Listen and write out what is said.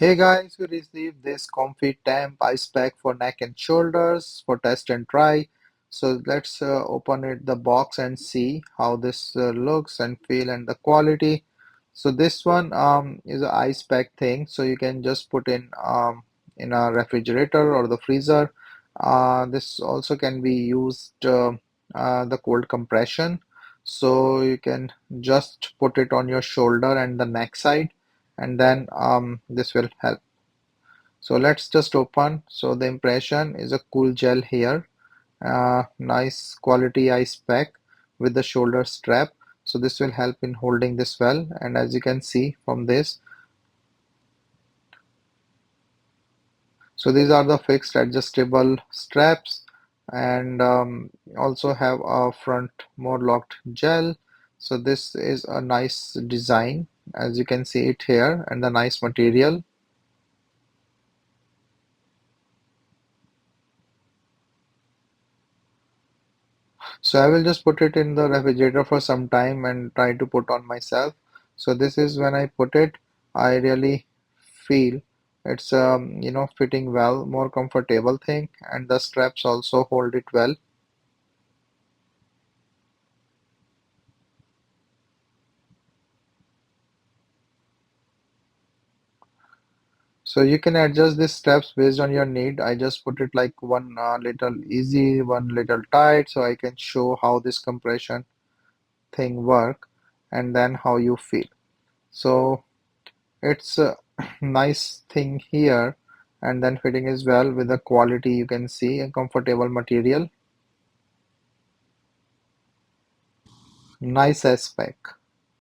Hey guys, we received this Comfytemp ice pack for neck and shoulders for test and try. So let's open it the box and see how this looks and feel and the quality. So this one is a ice pack thing, so you can just put in a refrigerator or the freezer. This also can be used the cold compression, so you can just put it on your shoulder and the neck side, and then this will help. So let's just open. So the impression is a cool gel here, nice quality ice pack with the shoulder strap. So this will help in holding this well, and as you can see from this, so these are the fixed adjustable straps, and also have a front more locked gel. So this is a nice design, as you can see it here, and the nice material. So I will just put it in the refrigerator for some time and try to put on myself. So this is when I put it, I really feel it's fitting well, more comfortable thing, and the straps also hold it well. So you can adjust the straps based on your need. I just put it like one little easy, one little tight, so I can show how this compression thing work and then how you feel. So it's a nice thing here, and then fitting is well with the quality you can see a comfortable material. Nice aspect.